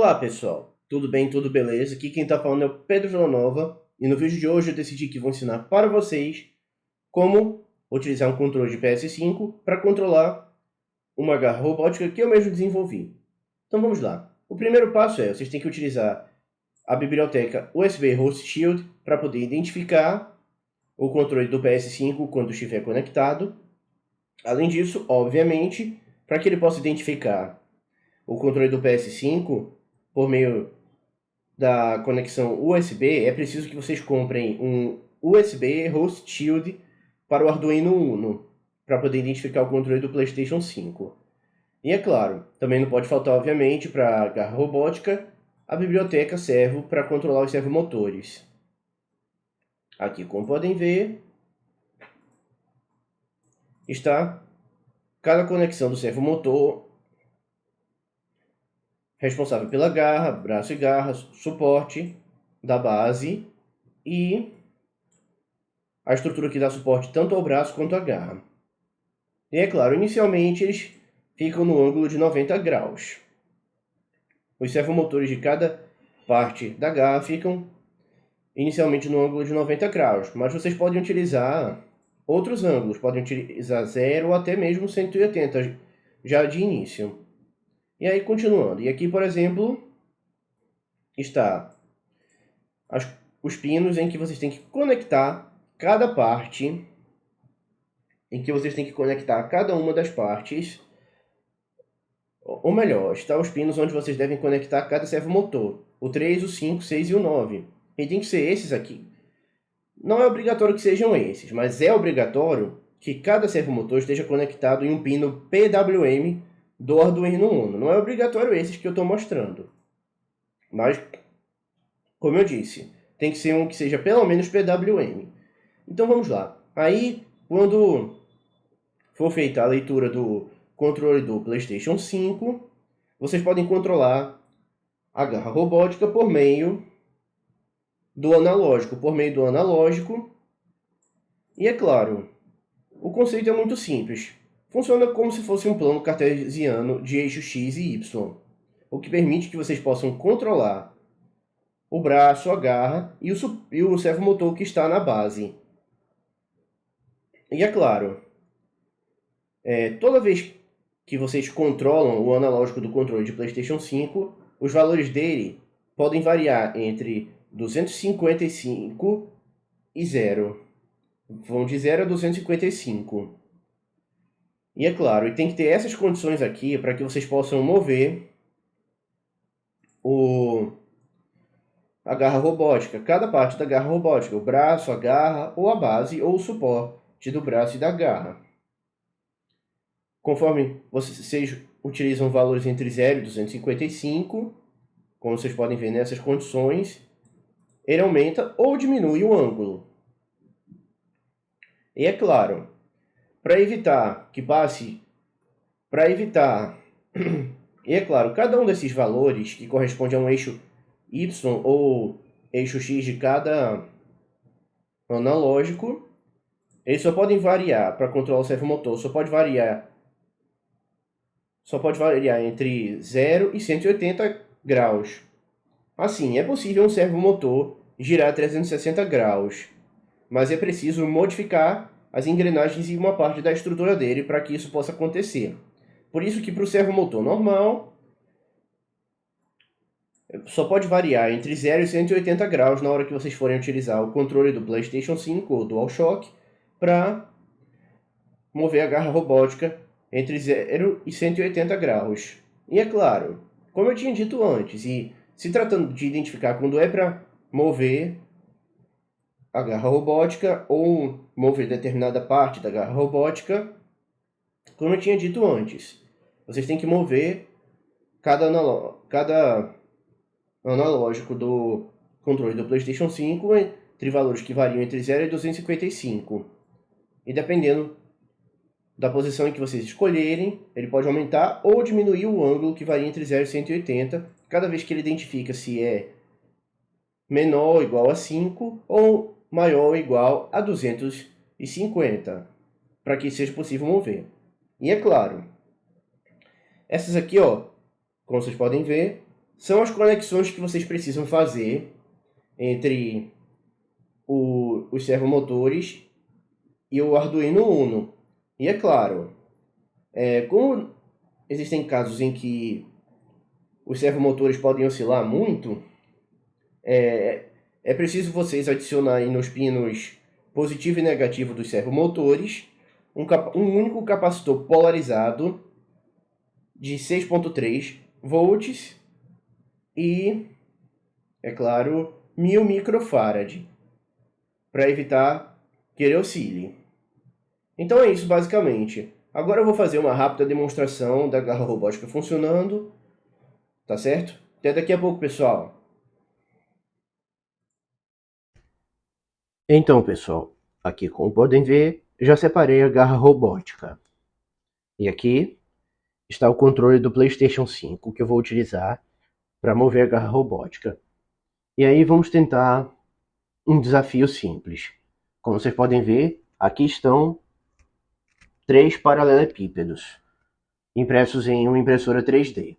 Olá pessoal, tudo bem, tudo beleza? Aqui quem está falando é o Pedro Villanova e no vídeo de hoje eu decidi que vou ensinar para vocês como utilizar um controle de PS5 para controlar uma garra robótica que eu mesmo desenvolvi. Então vamos lá. O primeiro passo é, vocês têm que utilizar a biblioteca USB Host Shield para poder identificar o controle do PS5 quando estiver conectado. Além disso, obviamente, para que ele possa identificar o controle do PS5 por meio da conexão USB, é preciso que vocês comprem um USB Host Shield para o Arduino Uno, para poder identificar o controle do PlayStation 5. E é claro, também não pode faltar, obviamente, para a garra robótica, a biblioteca servo para controlar os servomotores. Aqui, como podem ver, está cada conexão do servomotor responsável pela garra, braço e garra, suporte da base e a estrutura que dá suporte tanto ao braço quanto à garra. E é claro, inicialmente eles ficam no ângulo de 90 graus. Os servomotores de cada parte da garra ficam inicialmente no ângulo de 90 graus, mas vocês podem utilizar outros ângulos, podem utilizar 0 ou até mesmo 180 já de início. E aí, continuando. E aqui, por exemplo, está os pinos em que vocês têm que conectar cada parte, em que vocês têm que conectar cada uma das partes, ou melhor, está os pinos onde vocês devem conectar cada servomotor, o 3, o 5, o 6 e o 9. E tem que ser esses aqui. Não é obrigatório que sejam esses, mas é obrigatório que cada servomotor esteja conectado em um pino PWM do Arduino Uno. Não é obrigatório esses que eu estou mostrando. Mas, como eu disse, tem que ser um que seja pelo menos PWM. Então vamos lá. Aí, quando for feita a leitura do controle do PlayStation 5, vocês podem controlar a garra robótica por meio do analógico. E é claro, o conceito é muito simples. Funciona como se fosse um plano cartesiano de eixo X e Y, o que permite que vocês possam controlar o braço, a garra e o servomotor que está na base. E é claro, toda vez que vocês controlam o analógico do controle de PlayStation 5, os valores dele podem variar entre 255 e 0. Vão de 0 a 255. E é claro, e tem que ter essas condições aqui para que vocês possam mover a garra robótica, cada parte da garra robótica, o braço, a garra, ou a base, ou o suporte do braço e da garra. Conforme vocês utilizam valores entre 0 e 255, como vocês podem ver nessas condições, ele aumenta ou diminui o ângulo. E é claro, para evitar que passe, e é claro, cada um desses valores, que corresponde a um eixo Y ou eixo X de cada analógico, eles só podem variar para controlar o servomotor, só pode variar entre 0 e 180 graus. Assim, é possível um servomotor girar 360 graus, mas é preciso modificar as engrenagens e uma parte da estrutura dele para que isso possa acontecer. Por isso que para o servomotor normal, só pode variar entre 0 e 180 graus na hora que vocês forem utilizar o controle do PlayStation 5 ou DualShock para mover a garra robótica entre 0 e 180 graus. E é claro, como eu tinha dito antes, e se tratando de identificar quando é para mover a garra robótica ou mover determinada parte da garra robótica, como eu tinha dito antes, vocês têm que mover cada analógico do controle do PlayStation 5 entre valores que variam entre 0 e 255. E dependendo da posição em que vocês escolherem, ele pode aumentar ou diminuir o ângulo que varia entre 0 e 180, cada vez que ele identifica se é menor ou igual a 5 ou maior ou igual a 250, para que seja possível mover. E é claro, essas aqui, como vocês podem ver, são as conexões que vocês precisam fazer entre os servomotores e o Arduino Uno. E é claro, como existem casos em que os servomotores podem oscilar muito, é preciso vocês adicionarem nos pinos positivo e negativo dos servomotores um único capacitor polarizado de 6,3 volts e, é claro, 1000 microfarad, para evitar que ele oscile. Então é isso basicamente. Agora eu vou fazer uma rápida demonstração da garra robótica funcionando, tá certo? Até daqui a pouco, pessoal. Então, pessoal, aqui como podem ver, já separei a garra robótica. E aqui está o controle do PlayStation 5 que eu vou utilizar para mover a garra robótica. E aí vamos tentar um desafio simples. Como vocês podem ver, aqui estão 3 paralelepípedos impressos em uma impressora 3D,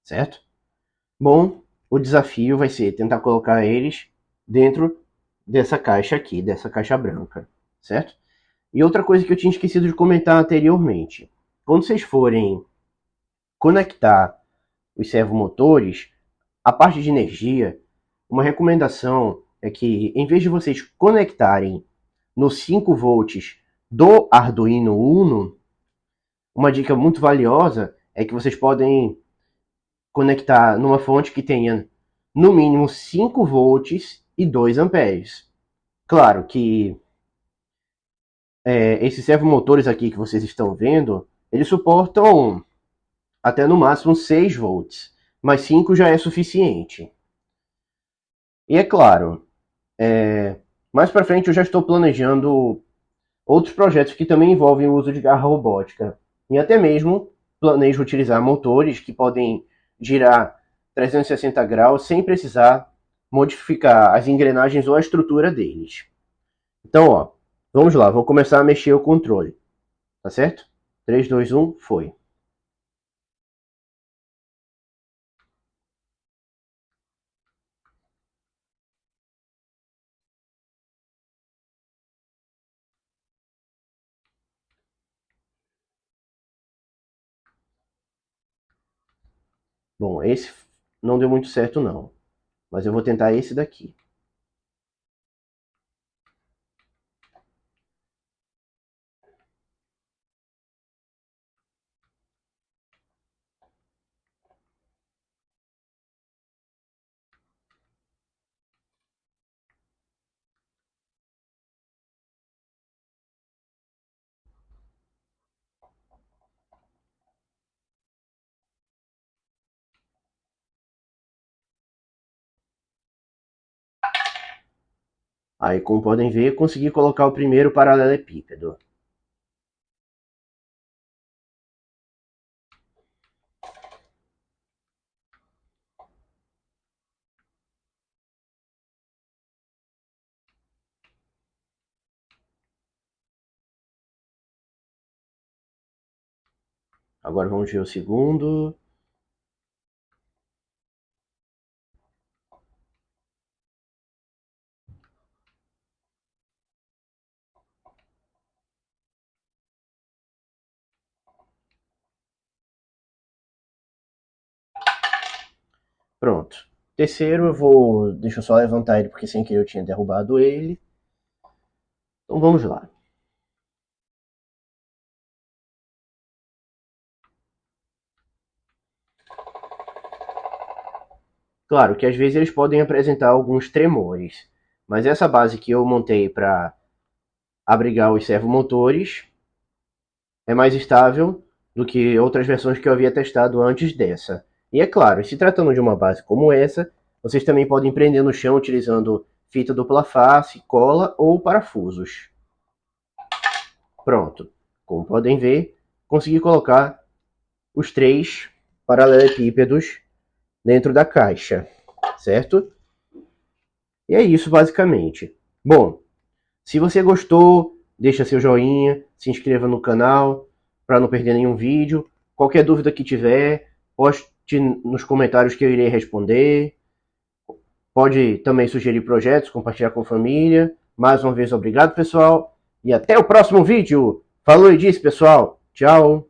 certo? Bom, o desafio vai ser tentar colocar eles dentro dessa caixa aqui, dessa caixa branca, certo? E outra coisa que eu tinha esquecido de comentar anteriormente. Quando vocês forem conectar os servomotores, a parte de energia, uma recomendação é que, em vez de vocês conectarem nos 5 volts do Arduino Uno, uma dica muito valiosa é que vocês podem conectar numa fonte que tenha no mínimo 5 volts e 2 amperes. Claro que esses servomotores aqui que vocês estão vendo, eles suportam até no máximo 6 volts, mas 5 já é suficiente. E é claro, mais para frente eu já estou planejando outros projetos que também envolvem o uso de garra robótica. E até mesmo planejo utilizar motores que podem girar 360 graus sem precisar modificar as engrenagens ou a estrutura deles. Então, ó, vamos lá, vou começar a mexer o controle. Tá certo? 3, 2, 1, foi. Bom, esse não deu muito certo não, mas eu vou tentar esse daqui. Aí, como podem ver, consegui colocar o primeiro paralelepípedo. Agora vamos ver o segundo. Pronto. Terceiro eu vou... Deixa eu só levantar ele, porque sem querer eu tinha derrubado ele. Então vamos lá. Claro que às vezes eles podem apresentar alguns tremores, mas essa base que eu montei para abrigar os servomotores é mais estável do que outras versões que eu havia testado antes dessa. E é claro, se tratando de uma base como essa, vocês também podem prender no chão utilizando fita dupla face, cola ou parafusos. Pronto. Como podem ver, consegui colocar os 3 paralelepípedos dentro da caixa, certo? E é isso basicamente. Bom, se você gostou, deixa seu joinha, se inscreva no canal para não perder nenhum vídeo. Qualquer dúvida que tiver, poste nos comentários que eu irei responder. Pode também sugerir projetos, compartilhar com a família. Mais uma vez, obrigado, pessoal. E até o próximo vídeo. Falou e disse, pessoal. Tchau.